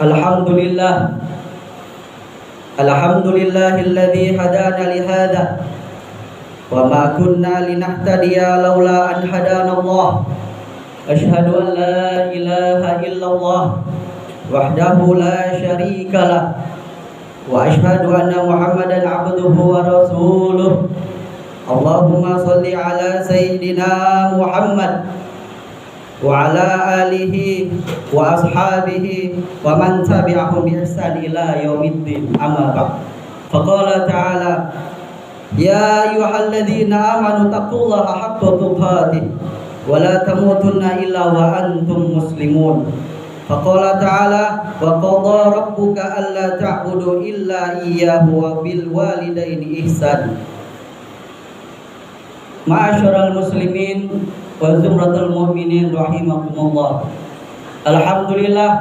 Alhamdulillah. Alhamdulillahilladzi hadana lihada wa ma kunna linahtadiya laula an hadana Allah. Asyhadu an la ilaha illallah wahdahu la syarika lah wa asyhadu anna Muhammadan abduhu wa rasuluh. Allahumma shalli ala sayyidina Muhammad wa ala alihi wa ashabihi wa man tabi'ahum bi ihsan ila yaumiddin. Amma ba'd. Faqala ta'ala ya ayyuhalladzina amanu taqullaha haqqa tuqatih wa la tamutunna illa wa antum muslimun. Faqala ta'ala wa qadha rabbuka alla ta'budu illa iyyahu wa bil walidaini ihsan. Ma'asyiral muslimin wa zumratul mu'minin rahimakumullah. Alhamdulillah,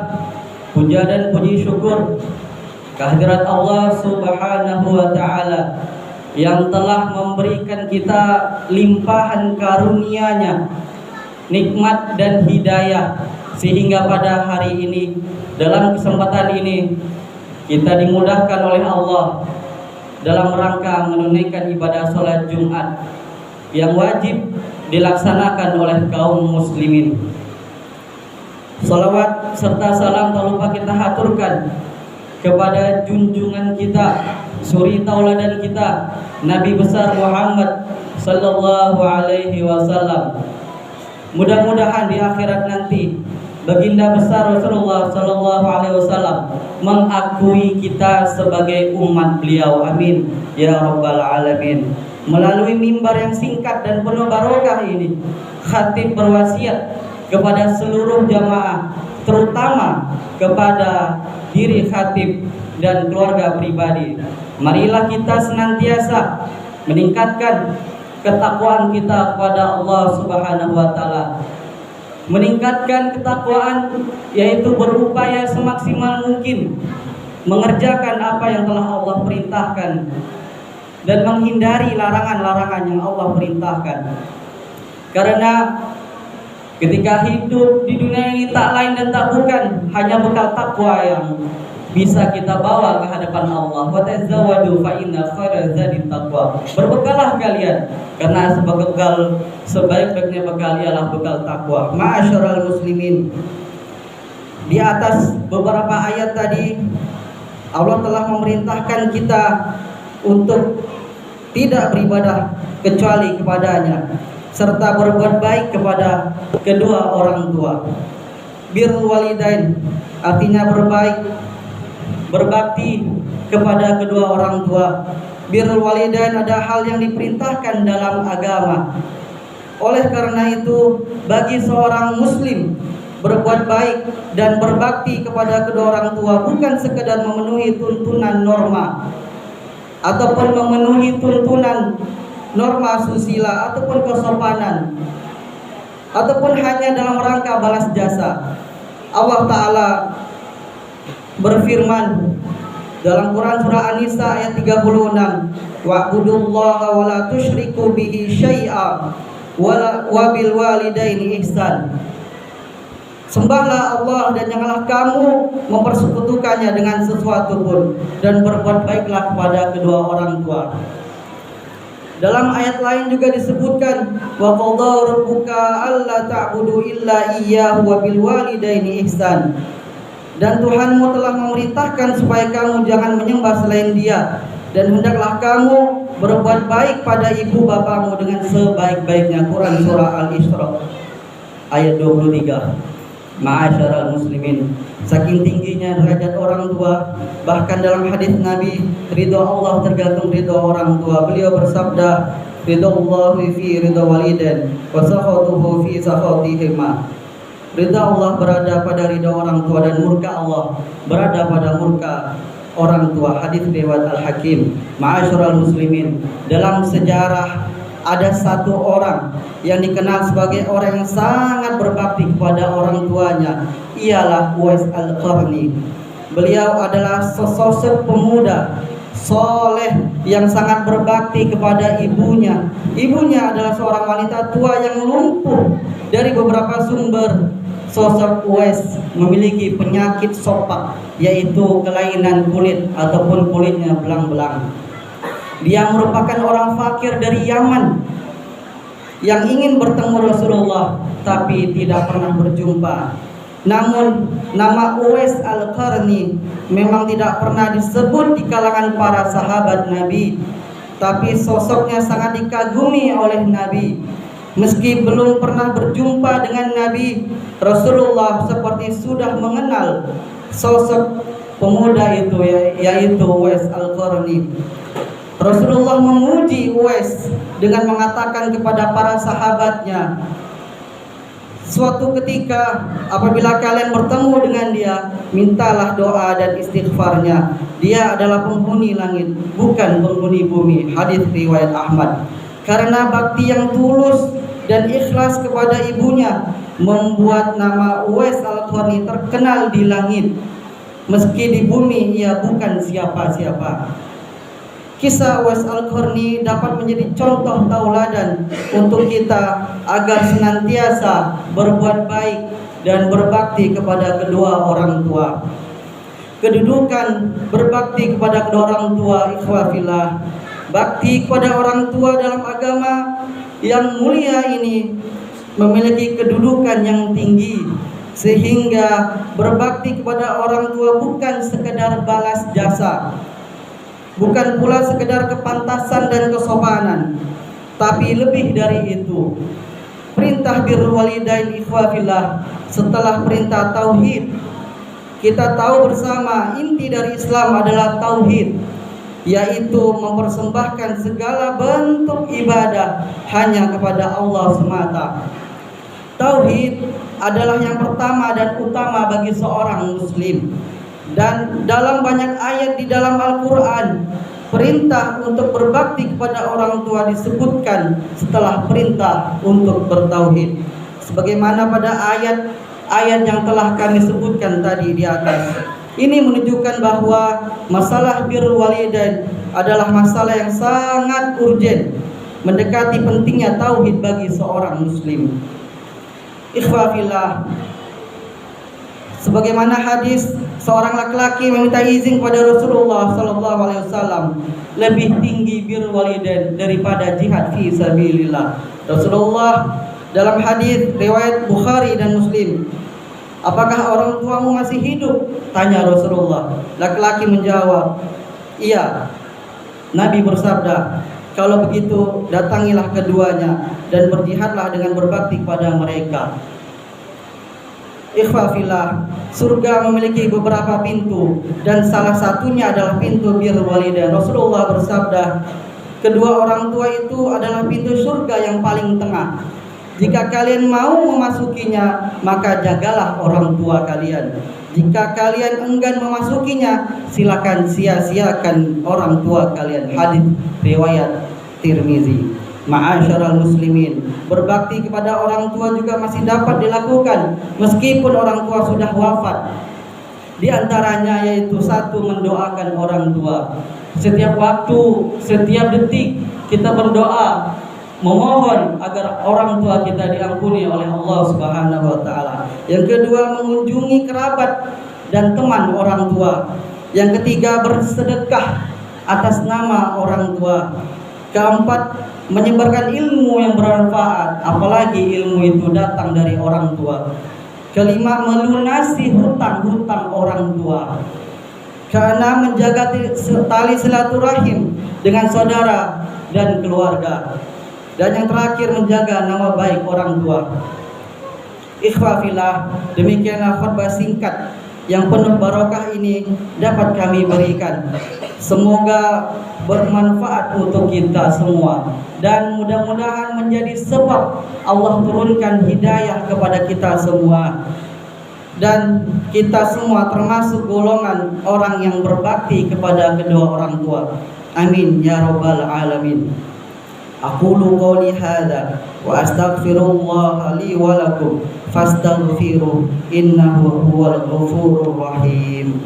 puja dan puji syukur kehadirat Allah Subhanahu wa taala yang telah memberikan kita limpahan karunia-Nya, nikmat dan hidayah, sehingga pada hari ini, dalam kesempatan ini, kita dimudahkan oleh Allah dalam rangka menunaikan ibadah salat Jumat yang wajib dilaksanakan oleh kaum muslimin. Salawat serta salam tak lupa kita haturkan kepada junjungan kita, suri tauladan kita, Nabi besar Muhammad sallallahu alaihi wasallam. Mudah-mudahan di akhirat nanti baginda besar Rasulullah sallallahu alaihi wasallam mengakui kita sebagai umat beliau. Amin ya rabbal alamin. Melalui mimbar yang singkat dan penuh barokah ini, khatib berwasiat kepada seluruh jamaah, terutama kepada diri khatib dan keluarga pribadi. Marilah kita senantiasa meningkatkan ketakwaan kita kepada Allah Subhanahu wa taala. Meningkatkan ketakwaan yaitu berupaya semaksimal mungkin mengerjakan apa yang telah Allah perintahkan dan menghindari larangan-larangan yang Allah perintahkan. Karena ketika hidup di dunia ini tak lain dan tak bukan hanya bekal takwa yang bisa kita bawa ke hadapan Allah. Wa tazawwadu fa inna khairaz zadi taqwa. Berbekalah kalian karena sebaik-baiknya bekal ialah bekal takwa. Ma'asyiral muslimin. Di atas beberapa ayat tadi Allah telah memerintahkan kita untuk tidak beribadah kecuali kepadanya, serta berbuat baik kepada kedua orang tua. Birrul walidain artinya berbaik, berbakti kepada kedua orang tua. Birrul walidain ada hal yang diperintahkan dalam agama. Oleh karena itu, bagi seorang muslim berbuat baik dan berbakti kepada kedua orang tua bukan sekedar memenuhi tuntunan norma ataupun memenuhi tuntunan norma susila ataupun kesopanan ataupun hanya dalam rangka balas jasa. Allah Ta'ala berfirman dalam Quran surah An-Nisa ayat 36, wa'budullaha wa la tusyriku bihi syai'a wa bil walidaini ihsan. Sembahlah Allah dan janganlah kamu mempersekutukannya dengan sesuatu pun, dan berbuat baiklah kepada kedua orang tua. Dalam ayat lain juga disebutkan wa qadha rabbuka alla ta'budu illa iyyahu wa bil walidaini ihsan. Dan Tuhanmu telah memerintahkan supaya kamu jangan menyembah selain Dia, dan hendaklah kamu berbuat baik pada ibu bapamu dengan sebaik-baiknya. Quran surah Al-Isra ayat 23. Ma'asyiral muslimin, saking tingginya derajat orang tua, bahkan dalam hadis Nabi, ridho Allah tergantung ridho orang tua. Beliau bersabda, ridho Allah fi ridho walidain wa sakhatuhu fi sakhatihima. Ridho Allah berada pada ridho orang tua dan murka Allah berada pada murka orang tua. Hadis riwayat Al-Hakim. Ma'asyiral muslimin, dalam sejarah ada satu orang yang dikenal sebagai orang yang sangat berbakti kepada orang tuanya, ialah Uwais Al-Qarni. Beliau adalah sosok pemuda soleh yang sangat berbakti kepada ibunya. Ibunya adalah seorang wanita tua yang lumpuh Dari beberapa sumber, sosok Uwais memiliki penyakit sopak, yaitu kelainan kulit ataupun kulitnya belang-belang. Dia merupakan orang fakir dari Yaman yang ingin bertemu Rasulullah tapi tidak pernah berjumpa. Namun nama Uwais Al-Qarni memang tidak pernah disebut di kalangan para sahabat Nabi, tapi sosoknya sangat dikagumi oleh Nabi. Meski belum pernah berjumpa dengan Nabi, Rasulullah seperti sudah mengenal sosok pemuda itu, yaitu Uwais Al-Qarni. Rasulullah memuji Uwais dengan mengatakan kepada para sahabatnya, suatu ketika apabila kalian bertemu dengan dia, mintalah doa dan istighfarnya. Dia adalah penghuni langit, bukan penghuni bumi. Hadis riwayat Ahmad. Karena bakti yang tulus dan ikhlas kepada ibunya membuat nama Uwais Al-Qarni terkenal di langit, meski di bumi ia bukan siapa-siapa. Kisah Uwais Al-Qarni dapat menjadi contoh tauladan untuk kita agar senantiasa berbuat baik dan berbakti kepada kedua orang tua. Kedudukan berbakti kepada kedua orang tua, ikhwafillah, bakti kepada orang tua dalam agama yang mulia ini memiliki kedudukan yang tinggi, sehingga berbakti kepada orang tua bukan sekedar balas jasa, bukan pula sekedar kepantasan dan kesopanan, tapi lebih dari itu. Perintah birrul walidain, ikhwafillah, setelah perintah tauhid, kita tahu bersama inti dari Islam adalah tauhid, yaitu mempersembahkan segala bentuk ibadah hanya kepada Allah semata. Tauhid adalah yang pertama dan utama bagi seorang muslim. Dan dalam banyak ayat di dalam Al-Quran, perintah untuk berbakti kepada orang tua disebutkan setelah perintah untuk bertauhid, sebagaimana pada ayat yang telah kami sebutkan tadi di atas. Ini menunjukkan bahwa masalah birrul walidain adalah masalah yang sangat urgen, mendekati pentingnya tauhid bagi seorang muslim. Ikhwafillah, sebagaimana hadis seorang laki-laki meminta izin kepada Rasulullah SAW, lebih tinggi birrul walidain daripada jihad fi sabilillah. Rasulullah dalam hadis riwayat Bukhari dan Muslim, apakah orang tuamu masih hidup? Tanya Rasulullah. Laki-laki menjawab, iya. Nabi bersabda, kalau begitu datangilah keduanya dan berjihadlah dengan berbakti kepada mereka. Ikhwafillah, surga memiliki beberapa pintu dan salah satunya adalah pintu birrul walidain. Rasulullah bersabda, kedua orang tua itu adalah pintu surga yang paling tengah. Jika kalian mau memasukinya, maka jagalah orang tua kalian. Jika kalian enggan memasukinya, silakan sia-siakan orang tua kalian. Hadis riwayat Tirmizi. Ma'asyaral muslimin, berbakti kepada orang tua juga masih dapat dilakukan meskipun orang tua sudah wafat. Di antaranya yaitu satu, mendoakan orang tua. Setiap waktu, setiap detik kita berdoa, memohon agar orang tua kita diampuni oleh Allah Subhanahu wa taala. Yang kedua, mengunjungi kerabat dan teman orang tua. Yang ketiga, bersedekah atas nama orang tua. Keempat, menyebarkan ilmu yang bermanfaat, apalagi ilmu itu datang dari orang tua. Kelima, melunasi hutang-hutang orang tua. Keenam, menjaga tali silaturahim dengan saudara dan keluarga. Dan yang terakhir, menjaga nama baik orang tua. Ikhwafillah, demikianlah khutbah singkat yang penuh barokah ini dapat kami berikan. Semoga bermanfaat untuk kita semua dan mudah-mudahan menjadi sebab Allah turunkan hidayah kepada kita semua, dan kita semua termasuk golongan orang yang berbakti kepada kedua orang tua. Amin ya rabbal alamin. Aqulu qawli hadza wa astaghfirullah li wa lakum fastaghfiruh innahu huwal ghafurur rahim.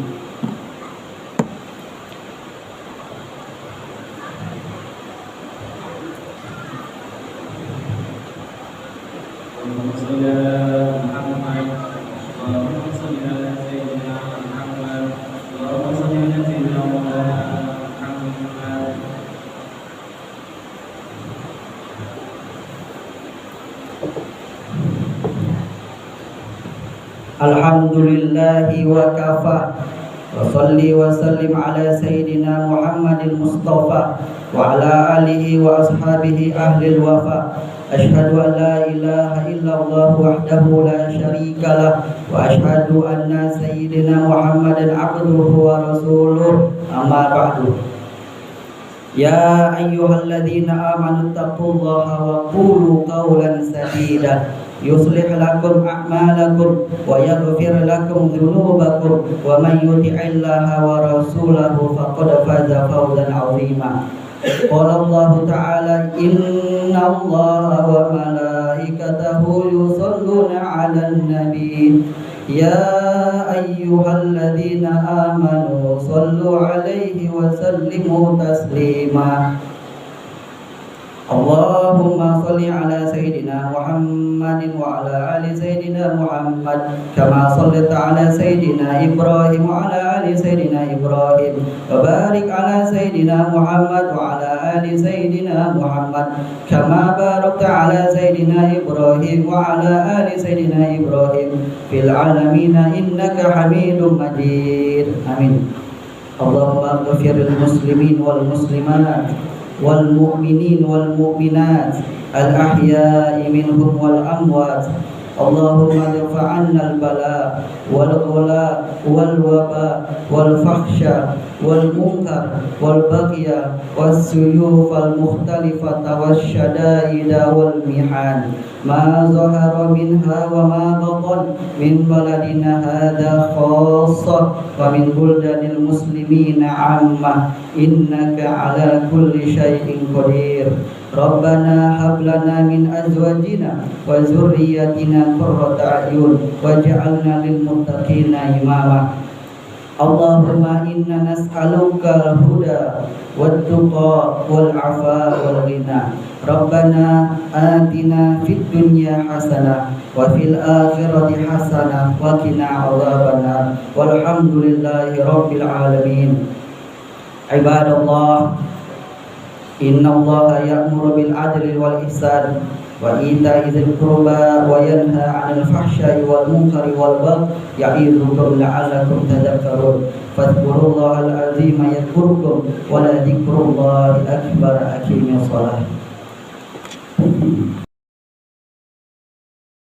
صل على محمد اللهم صل على سيدنا محمد اللهم صل على سيدنا مولانا محمد. Alhamdulillahi wa kafa wa salli wa sallim ala sayyidina Muhammadil Mustafa wa ala alihi wa ashabihi ahlil wafa. Ashhadu an la ilaha illallah wahdahu la syarika lah wa ashhadu anna sayyidina Muhammadan abduhu wa rasuluh, amma ba'du. Ya ayyuhalladzina amanu taqullaha wa qulu qawlan sadida yuslih lakum a'malakum wa yaghfir lakum dhunubakum wa man yuti'illaha wa rasulahu faqad faza fawzan 'azima. Qala Allah ta'ala inna Allaha wa malaikatahu yusholluna 'alan nabi ya ayyuhalladzina amanu shallu 'alaihi wa sallimu taslima. Allahumma shalli ala sayyidina Muhammadin wa ala ali sayyidina Muhammad kama shallaita ala sayyidina Ibrahim wa ala ali sayyidina Ibrahim wa barik ala sayyidina Muhammad wa ala ali sayyidina Muhammad kama barakta ala sayyidina Ibrahim wa ala ali sayyidina Ibrahim fil alamin innaka Hamidum Majid. Amin. Allahumma ighfir lil muslimin wal muslimat wal mu'minin wal mu'minat al ahya'i minhum wal amwat. Allahumma irfa' 'anna al bala wal ghala wal waba wal fahsya wal munkar wal baghya was suyuf al mukhtalifata was syada'ida wal mihan ma zahara minha wa ma batan min baladina hadha khassa wa min buldanil muslimina 'amma innaka 'ala kulli syai'in qadir. Rabbana hab lana min azwajina wa dzurriyyatina qurrata a'yun waj'alna lil muttaqina imama. Allahumma inna nas'aluka al-huda wat-tuqa wal-'afa wal-ghina. Rabbana atina fid dunya hasanah wa fil akhirati hasanah wa qina adzabannar. Walhamdulillahi rabbil alamin. Ibadallah, inna Allaha ya'muru bil 'adli wal ihsan wa ita'i dzil qurba wa yanha 'anil fahsya'i wal munkari wal baghi ya'idzukum la'allakum tadhakkarun. Fadhkurullahal 'azima yadhkurkum wa la dzikrullahi akbar. Aqimis shalah.